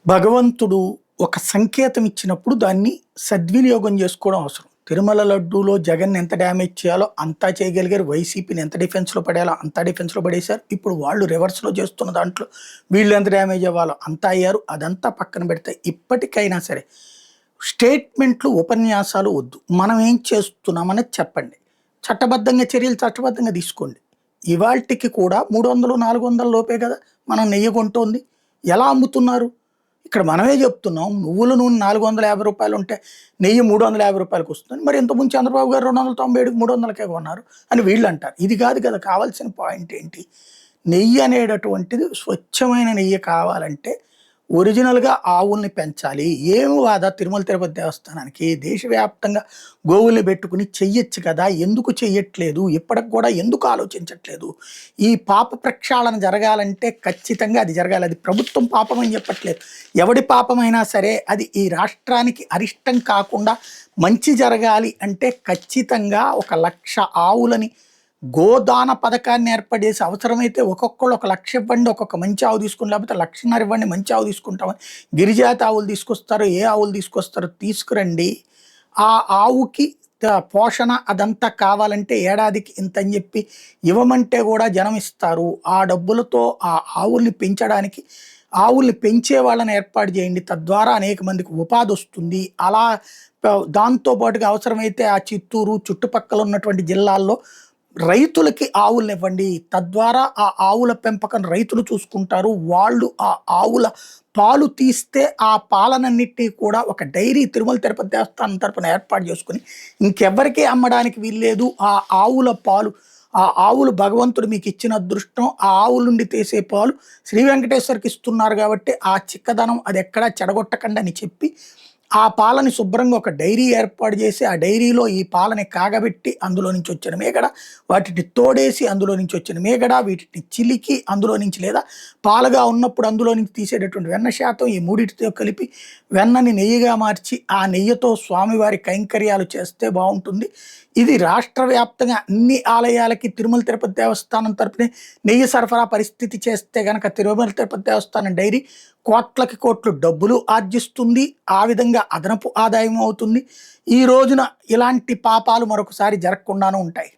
భగవంతుడు ఒక సంకేతం ఇచ్చినప్పుడు దాన్ని సద్వినియోగం చేసుకోవడం అవసరం. తిరుమల లడ్డూలో జగన్ ఎంత డ్యామేజ్ చేయాలో అంతా చేయగలిగారు. వైసీపీని ఎంత డిఫెన్స్‌లో పడేయాలో అంతా డిఫెన్స్‌లో పడేశారు. ఇప్పుడు వాళ్ళు రివర్స్‌లో చేస్తున్న దాంట్లో వీళ్ళు ఎంత డ్యామేజ్ అవ్వాలో అంతా అయ్యారు. అదంతా పక్కన పెడితే ఇప్పటికైనా సరే స్టేట్మెంట్లు, ఉపన్యాసాలు వద్దు. మనం ఏం చేస్తున్నామనేది చెప్పండి. చట్టబద్ధంగా చర్యలు చట్టబద్ధంగా తీసుకోండి. ఇవాల్టికి కూడా 300, 400 లోపే కదా మనం నెయ్యి కొంటోంది. ఎలా అమ్ముతున్నారు? ఇక్కడ మనమే చెప్తున్నాం. నువ్వుల నూనె రూ. 450 ఉంటే నెయ్యి రూ. 350 వస్తుంది. మరి ఇంతకుముందు చంద్రబాబు గారు 297కి 300కే కొన్నారు అని వీళ్ళు అంటారు. ఇది కాదు కదా కావాల్సిన పాయింట్ ఏంటి? నెయ్యి అనేటటువంటిది స్వచ్ఛమైన నెయ్యి కావాలంటే ఒరిజినల్‌గా ఆవుల్ని పెంచాలి. ఏమి వాదా తిరుమల తిరుపతి దేవస్థానానికి? దేశవ్యాప్తంగా గోవుల్ని పెట్టుకుని చెయ్యొచ్చు కదా! ఎందుకు చెయ్యట్లేదు? ఇప్పటికి కూడా ఎందుకు ఆలోచించట్లేదు? ఈ పాప ప్రక్షాళన జరగాలంటే ఖచ్చితంగా అది జరగాలి. అది ప్రభుత్వం పాపం అని చెప్పట్లేదు. ఎవడి పాపమైనా సరే అది ఈ రాష్ట్రానికి అరిష్టం కాకుండా మంచి జరగాలి అంటే ఖచ్చితంగా 1,00,000 ఆవులని గోదాన పథకాన్ని ఏర్పాటు చేసి అవసరమైతే ఒక్కొక్కళ్ళు 1,00,000 ఇవ్వండి, ఒక్కొక్క మంచి ఆవు తీసుకుని, లేకపోతే 1,50,000 ఇవ్వండి మంచి ఆవు తీసుకుంటామని. గిరిజాతి ఆవులు తీసుకొస్తారో ఏ ఆవులు తీసుకొస్తారో తీసుకురండి. ఆ ఆవుకి పోషణ అదంతా కావాలంటే ఏడాదికి ఇంత అని చెప్పి ఇవ్వమంటే కూడా జనం ఇస్తారు. ఆ డబ్బులతో ఆ ఆవుల్ని పెంచడానికి ఆవుల్ని పెంచే వాళ్ళని ఏర్పాటు చేయండి. తద్వారా అనేక మందికి ఉపాధి వస్తుంది. అలా దాంతో పాటుగా అవసరమైతే ఆ చిత్తూరు చుట్టుపక్కల ఉన్నటువంటి జిల్లాల్లో రైతులకి ఆవులను ఇవ్వండి. తద్వారా ఆ ఆవుల పెంపకం రైతులు చూసుకుంటారు. వాళ్ళు ఆ ఆవుల పాలు తీస్తే ఆ పాలనన్నిటినీ కూడా ఒక డైరీ తిరుమల తిరుపతి దేవస్థానం తరపున ఏర్పాటు చేసుకుని ఇంకెవ్వరికీ అమ్మడానికి వీల్లేదు. ఆ ఆవుల పాలు, ఆ ఆవులు భగవంతుడు మీకు ఇచ్చిన అదృష్టం. ఆ ఆవుల నుండి తీసే పాలు శ్రీ వెంకటేశ్వరకి ఇస్తున్నారు కాబట్టి ఆ చిక్కదనం అది ఎక్కడా చెడగొట్టకండి అని చెప్పి ఆ పాలని శుభ్రంగా ఒక డైరీ ఏర్పాటు చేసి ఆ డైరీలో ఈ పాలని కాగబెట్టి అందులో నుంచి వచ్చిన మీగడ, వాటిని తోడేసి అందులో నుంచి వచ్చిన మీగడ, వీటిని చిలికి అందులో నుంచి లేదా పాలుగా ఉన్నప్పుడు అందులో నుంచి తీసేటటువంటి వెన్న శాతం ఈ మూడిటితో కలిపి వెన్నని నెయ్యిగా మార్చి ఆ నెయ్యితో స్వామివారి కైంకర్యాలు చేస్తే బాగుంటుంది. ఇది రాష్ట్ర వ్యాప్తంగా అన్ని ఆలయాలకి తిరుమల తిరుపతి దేవస్థానం తరపునే నెయ్యి సరఫరా పరిస్థితి చేస్తే గనక తిరుమల తిరుపతి దేవస్థానం డైరీ కోట్లకి కోట్లు డబ్బులు ఆర్జిస్తుంది. ఆ విధంగా అదనపు ఆదాయం అవుతుంది. ఈ రోజున ఇలాంటి పాపాలు మరొకసారి జరగకుండానూ ఉంటాయి.